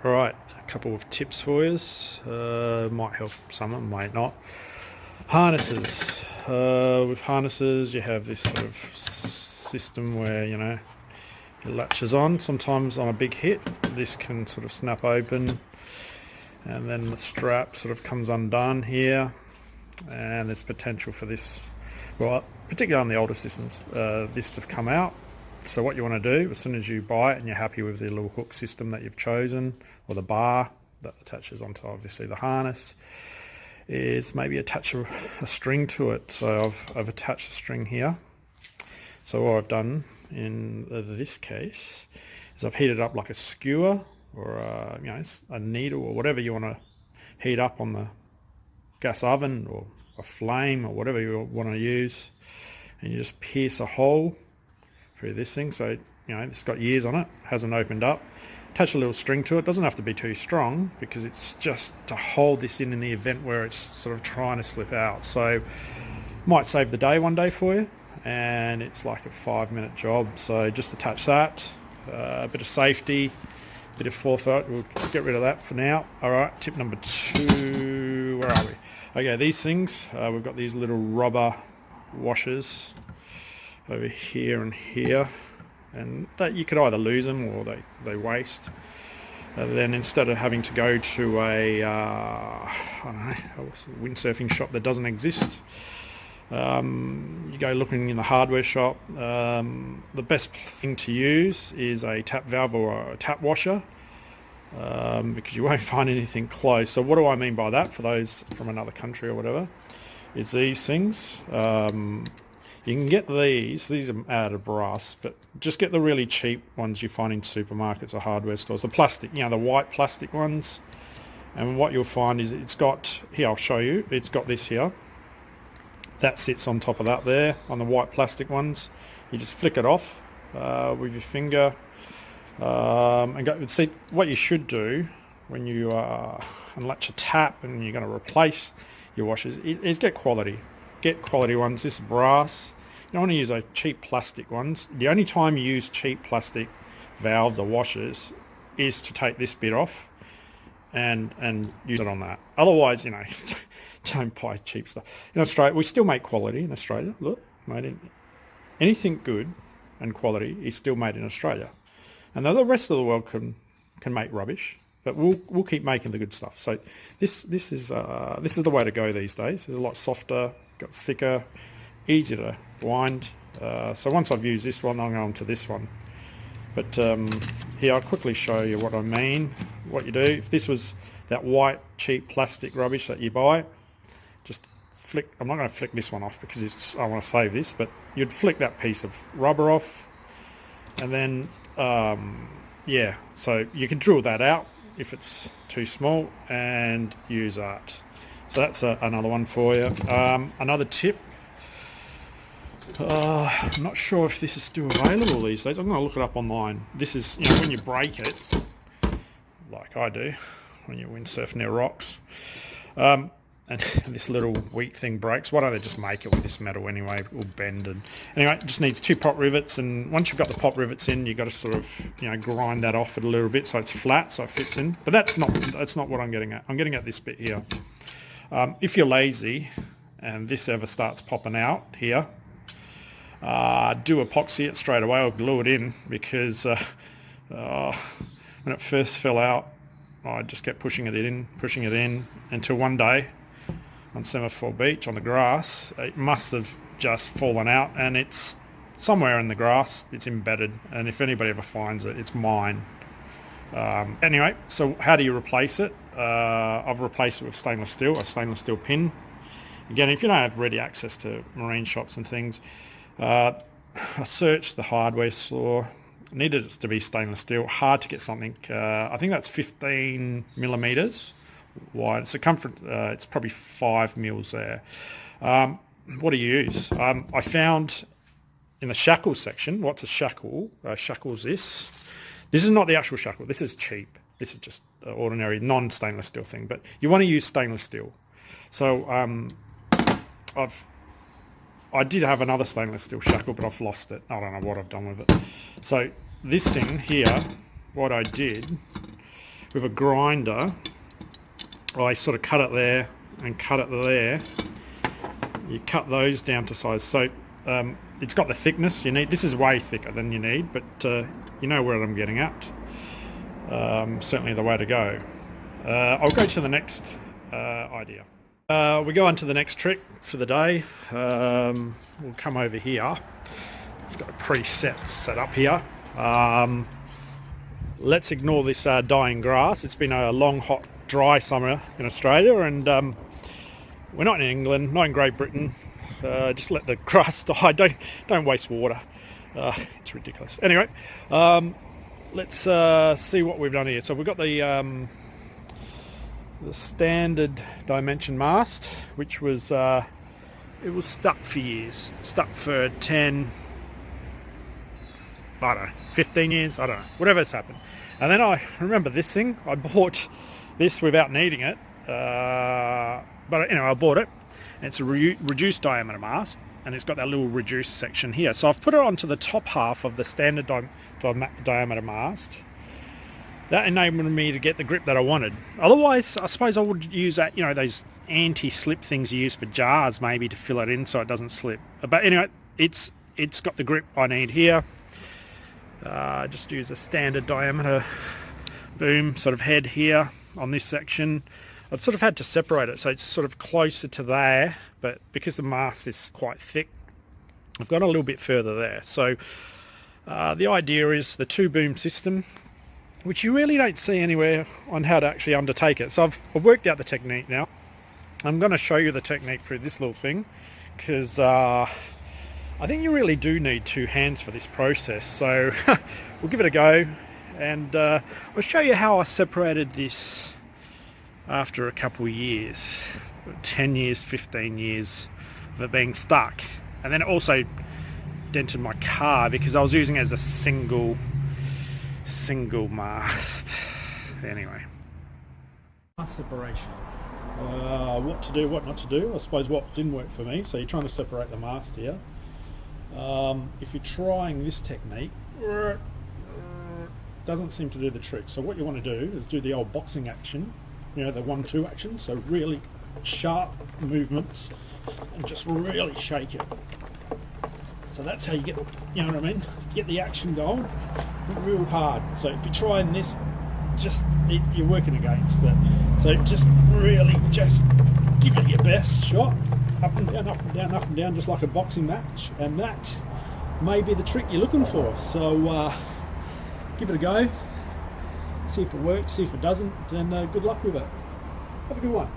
Alright, a couple of tips for you. Might help some, might not. Harnesses. With harnesses you have this sort of system where, you know, it latches on. Sometimes on a big hit this can sort of snap open and then the strap sort of comes undone here, and there's potential for this, well, particularly on the older systems, this to come out. So what you want to do as soon as you buy it and you're happy with the little hook system that you've chosen, or the bar that attaches onto obviously the harness, is maybe attach a string to it. So I've attached a string here. So what I've done in this case is I've heated up like a skewer or a needle or whatever you want to heat up on the gas oven, or a flame, or whatever you want to use, and you just pierce a hole through this thing. So, you know, it's got years on it, hasn't opened up. Attach a little string to it. Doesn't have to be too strong because it's just to hold this in the event where it's sort of trying to slip out. So might save the day one day for you, and it's like a 5-minute job. So just attach that, a bit of safety, a bit of forethought. We'll get rid of that for now. Alright, tip number 2, where are we? Okay, these things, we've got these little rubber washers over here and here, and that you could either lose them or they waste. And then instead of having to go to a I don't know, a windsurfing shop that doesn't exist, you go looking in the hardware shop. The best thing to use is a tap valve or a tap washer, because you won't find anything close. So what do I mean by that, for those from another country or whatever? It's these things. You can get these are out of brass, but just get the really cheap ones you find in supermarkets or hardware stores. The plastic, you know, the white plastic ones. And what you'll find is it's got, here I'll show you, it's got this here. That sits on top of that there, on the white plastic ones. You just flick it off with your finger. And go, see, what you should do when you unlatch a tap and you're going to replace your washers is get quality. Get quality ones. This is brass. You don't want to use those cheap plastic ones. The only time you use cheap plastic valves or washers is to take this bit off and use it on that. Otherwise, you know, don't buy cheap stuff. In Australia, we still make quality in Australia. Look, made in anything good and quality is still made in Australia. And the rest of the world can make rubbish, but we'll keep making the good stuff. So this is the way to go these days. It's a lot softer, got thicker, easier to wind. So once I've used this one, I'll go on to this one. But here I'll quickly show you what I mean. What you do, if this was that white cheap plastic rubbish that you buy, just flick. I'm not going to flick this one off because I want to save this, but you'd flick that piece of rubber off, and then yeah, so you can drill that out if it's too small and use that. So that's another one for you. Another tip, I'm not sure if this is still available these days. I'm going to look it up online. This is, you know, when you break it, like I do, when you windsurf near rocks, and this little weak thing breaks, why don't they just make it with this metal anyway? It will bend. And anyway, it just needs 2 pop rivets, and once you've got the pop rivets in, you've got to sort of, you know, grind that off a little bit so it's flat, so it fits in. But that's not what I'm getting at. I'm getting at this bit here. If you're lazy and this ever starts popping out here, do epoxy it straight away or glue it in, because when it first fell out, I just kept pushing it in until one day on Semaphore Beach on the grass, it must have just fallen out, and it's somewhere in the grass, it's embedded, and if anybody ever finds it, it's mine. Anyway, so how do you replace it? I've replaced it with a stainless steel pin. Again, if you don't have ready access to marine shops and things, I searched the hardware store, needed it to be stainless steel, hard to get something, I think that's 15 millimeters wide, circumference, it's probably 5 mils there. What do you use? I found in the shackle section, what's a shackle? Shackle's this. This is not the actual shackle, this is cheap. This is just an ordinary non-stainless steel thing, but you want to use stainless steel. So I did have another stainless steel shackle, but I've lost it. I don't know what I've done with it. So this thing here, what I did with a grinder, I sort of cut it there and cut it there. You cut those down to size. So it's got the thickness you need. This is way thicker than you need, but you know where I'm getting at. Certainly the way to go. I'll go to the next idea. We go on to the next trick for the day. We'll come over here. I've got a preset set up here. Let's ignore this dying grass. It's been a long, hot, dry summer in Australia, and we're not in England, not in Great Britain. Just let the grass die. Don't waste water. It's ridiculous. Anyway, let's see what we've done here. So we've got the standard dimension mast, which was it was stuck for years, stuck for 10, I don't know, 15 years, I don't know, whatever's happened. And then I remember this thing. I bought this without needing it, but anyway, I bought it. And it's a reduced diameter mast, and it's got that little reduced section here. So I've put it onto the top half of the standard diameter mast. That enabled me to get the grip that I wanted. Otherwise, I suppose I would use that, you know, those anti-slip things you use for jars, maybe to fill it in so it doesn't slip. But anyway, it's got the grip I need here. Just use a standard diameter boom sort of head here on this section. I've sort of had to separate it so it's sort of closer to there, but because the mast is quite thick, I've gone a little bit further there. So the idea is the two boom system, which you really don't see anywhere on how to actually undertake it. So I've worked out the technique now. I'm going to show you the technique through this little thing, because I think you really do need two hands for this process. So we'll give it a go, and I'll show you how I separated this after a couple of years, 10 years, 15 years of it being stuck. And then it also dented my car because I was using it as a single mast. Anyway, mast separation. What to do, what not to do. I suppose what didn't work for me. So you're trying to separate the mast here. If you're trying this technique, doesn't seem to do the trick. So what you want to do is do the old boxing action, you know, the 1-2 action. So really sharp movements and just really shake it. So that's how you get, you know what I mean, get the action going real hard. So if you're trying this, you're working against it. So just really just give it your best shot, up and down, up and down, up and down, just like a boxing match, and that may be the trick you're looking for. So give it a go, see if it works, see if it doesn't, and good luck with it. Have a good one.